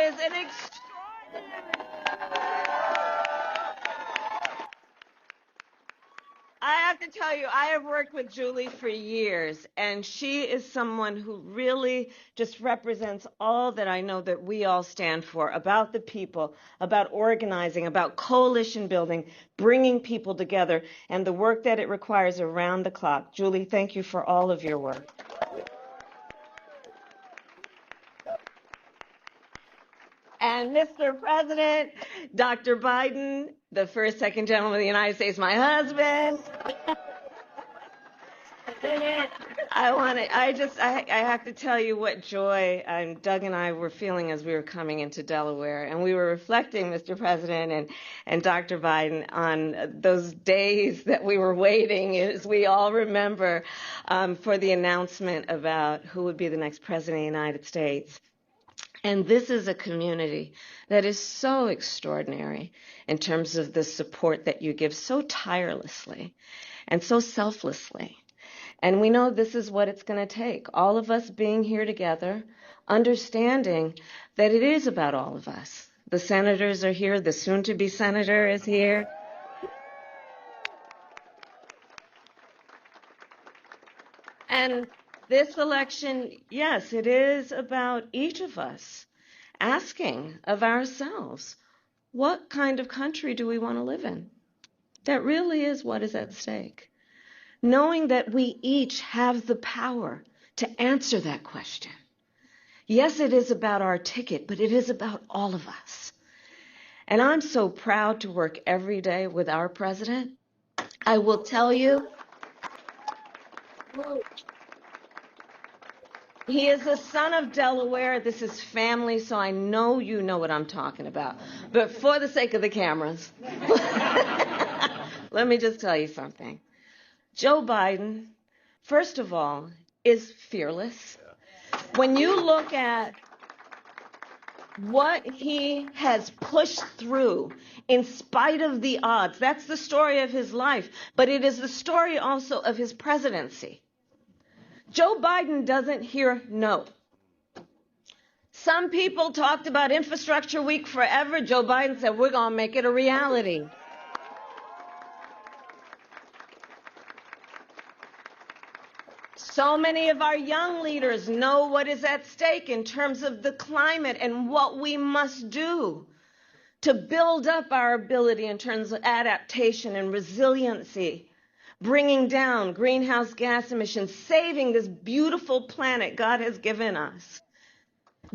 is an extraordinary. I have to tell you, I have worked with Julie for years, and she is someone who really just represents all that I know that we all stand for, about the people, about organizing, about coalition building, bringing people together, and the work that it requires around the clock. Julie, thank you for all of your work. And Mr. President, Dr. Biden, the first, second gentleman of the United States, my husband. I have to tell you what joy Doug and I were feeling as we were coming into Delaware. And we were reflecting, Mr. President and Dr. Biden, on those days that we were waiting, as we all remember, for the announcement about who would be the next president of the United States. And this is a community that is so extraordinary in terms of the support that you give so tirelessly and so selflessly. And we know this is what it's going to take. All of us being here together, understanding that it is about all of us. The senators are here. The soon-to-be senator is here. And this election, yes, it is about each of us asking of ourselves, what kind of country do we want to live in? That really is what is at stake. Knowing that we each have the power to answer that question. Yes, it is about our ticket, but it is about all of us. And I'm so proud to work every day with our president. I will tell you, he is the son of Delaware. This is family, so I know you know what I'm talking about. But for the sake of the cameras, let me just tell you something. Joe Biden, first of all, is fearless. When you look at what he has pushed through in spite of the odds, that's the story of his life, but it is the story also of his presidency. Joe Biden doesn't hear no. Some people talked about infrastructure week forever. Joe Biden said, we're going to make it a reality. So many of our young leaders know what is at stake in terms of the climate and what we must do to build up our ability in terms of adaptation and resiliency, bringing down greenhouse gas emissions, saving this beautiful planet God has given us.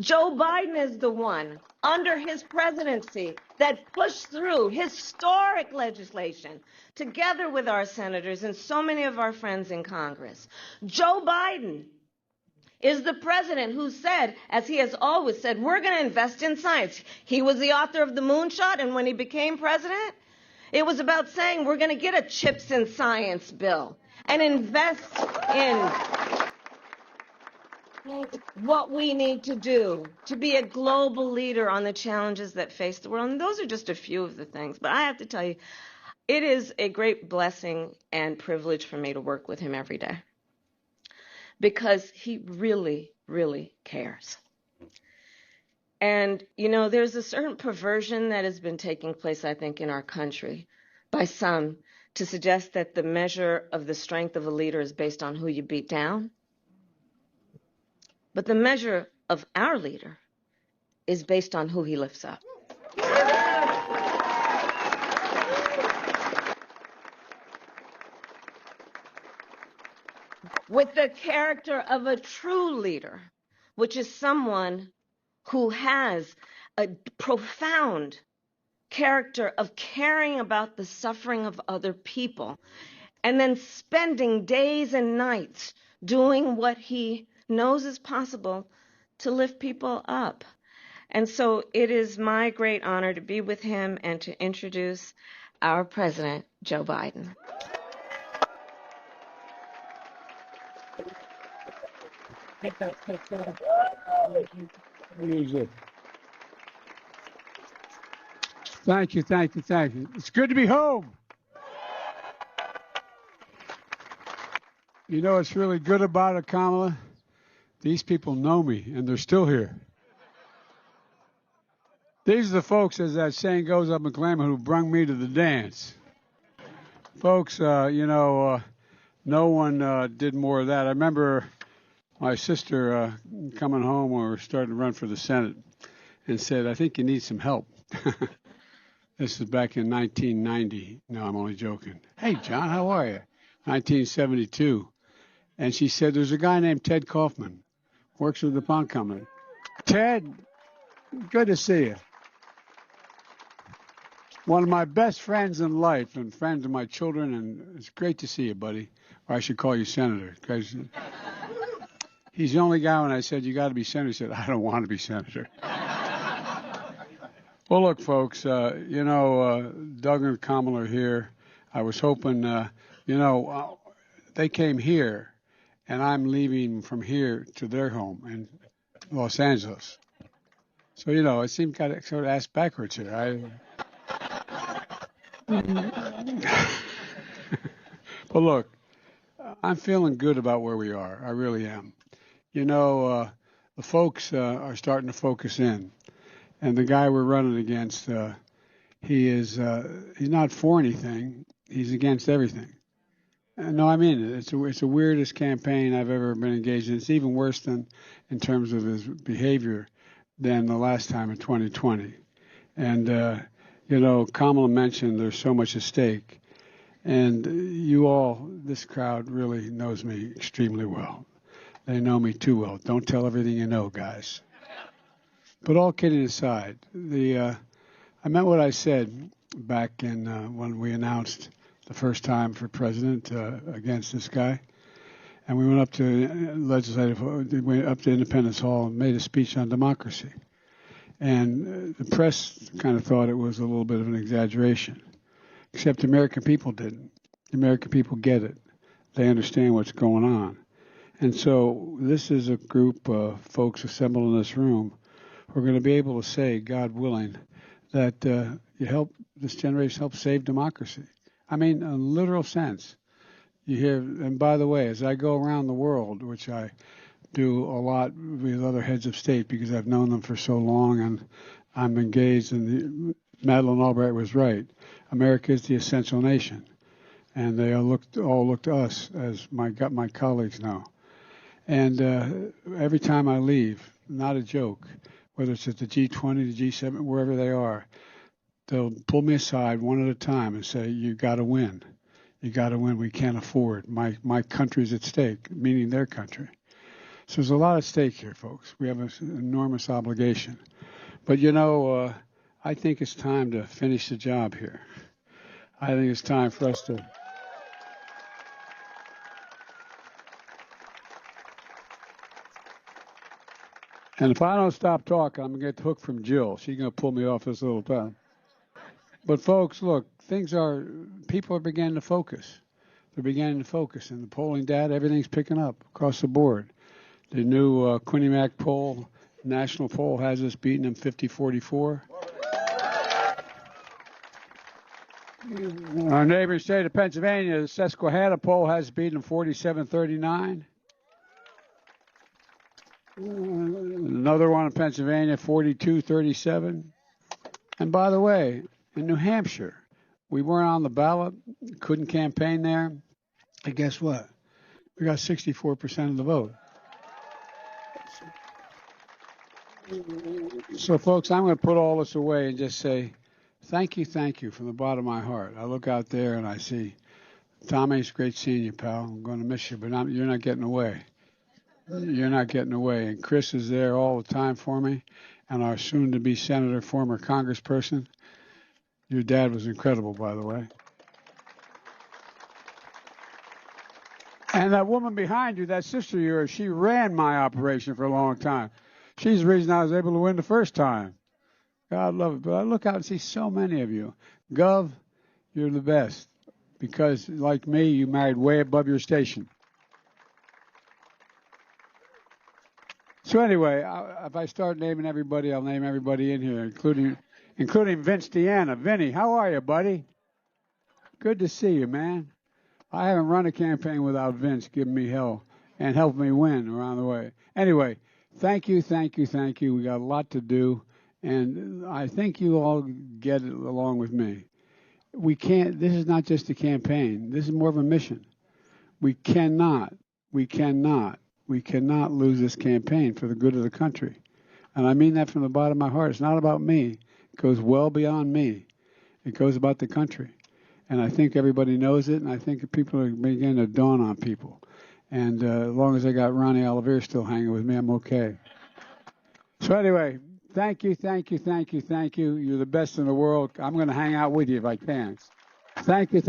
Joe Biden is the one, under his presidency, that pushed through historic legislation together with our senators and so many of our friends in Congress. Joe Biden is the president who said, as he has always said, we're going to invest in science. He was the author of the moonshot, and when he became president, it was about saying we're going to get a chips and science bill and invest in what we need to do to be a global leader on the challenges that face the world. And those are just a few of the things. But I have to tell you, it is a great blessing and privilege for me to work with him every day because he really, really cares. And, you know, there's a certain perversion that has been taking place, I think, in our country by some to suggest that the measure of the strength of a leader is based on who you beat down. But the measure of our leader is based on who he lifts up. With the character of a true leader, which is someone who has a profound character of caring about the suffering of other people, and then spending days and nights doing what he knows is possible to lift people up. And so it is my great honor to be with him and to introduce our president, Joe Biden. Thank you, thank you, thank you. It's good to be home. You know what's really good about it, Kamala? These people know me, and they're still here. These are the folks, as that saying goes up in Klamath, who brung me to the dance. Folks, no one did more of that. I remember my sister coming home when we were starting to run for the Senate and said, I think you need some help. This is back in 1990. No, I'm only joking. Hey, John, how are you? 1972. And she said, there's a guy named Ted Kaufman, works with the Pond Company. Ted, good to see you. One of my best friends in life and friends of my children, and it's great to see you, buddy. Or I should call you Senator, because he's the only guy when I said, you got to be Senator, he said, I don't want to be Senator. Well, look, folks, Doug and Kamala are here. I was hoping, they came here, and I'm leaving from here to their home in Los Angeles. So, it seemed kind of sort of ass backwards here. But look, I'm feeling good about where we are. I really am. The folks are starting to focus in. And the guy we're running against, he's not for anything. He's against everything. No, I mean it. It's the weirdest campaign I've ever been engaged in. It's even worse than in terms of his behavior than the last time in 2020. And, Kamala mentioned there's so much at stake. And you all, this crowd really knows me extremely well. They know me too well. Don't tell everything you know, guys. But all kidding aside, I meant what I said back in when we announced the first time for president against this guy. And we went up to Independence Hall and made a speech on democracy. And the press kind of thought it was a little bit of an exaggeration, except the American people didn't. The American people get it. They understand what's going on. And so this is a group of folks assembled in this room who are going to be able to say, God willing, that this generation help save democracy. I mean, in a literal sense. You hear, and by the way, as I go around the world, which I do a lot with other heads of state because I've known them for so long and I'm engaged in Madeleine Albright was right. America is the essential nation. And they all look to us, as my colleagues know. And every time I leave, not a joke, whether it's at the G20, the G7, wherever they are, they'll pull me aside one at a time and say, you got to win. You got to win. We can't afford. My country's at stake, meaning their country. So there's a lot at stake here, folks. We have an enormous obligation. But, I think it's time to finish the job here. I think it's time for us to... And if I don't stop talking, I'm going to get the hook from Jill. She's going to pull me off this little time. But, folks, look, people are beginning to focus. They're beginning to focus. And the polling data, everything's picking up across the board. The new Quinnipiac Mac poll, national poll, has us beating them 50-44. Our neighboring state of Pennsylvania, the Susquehanna poll, has beaten them 47-39. Another one in Pennsylvania, 42-37. And by the way, in New Hampshire, we weren't on the ballot, couldn't campaign there. And guess what? We got 64% of the vote. So, folks, I'm going to put all this away and just say thank you from the bottom of my heart. I look out there and I see, Tommy, it's great seeing you, pal. I'm going to miss you, but you're not getting away. You're not getting away. And Chris is there all the time for me, and our soon-to-be senator, former congressperson. Your dad was incredible, by the way. And that woman behind you, that sister of yours, she ran my operation for a long time. She's the reason I was able to win the first time. God love it. But I look out and see so many of you. Gov, you're the best. Because, like me, you married way above your station. So anyway, if I start naming everybody, I'll name everybody in here, including Vince Deanna. Vinny, how are you, buddy? Good to see you, man. I haven't run a campaign without Vince giving me hell and helping me win around the way. Anyway, thank you. We got a lot to do, And I think you all get it along with me. This is not just a campaign. This is more of a mission. We cannot lose this campaign for the good of the country. And I mean that from the bottom of my heart. It's not about me. It goes well beyond me. It goes about the country. And I think everybody knows it, and I think people are beginning to dawn on people. And as long as I got Ronnie Oliver still hanging with me, I'm okay. So anyway, thank you. You're the best in the world. I'm going to hang out with you if I can. Thank you.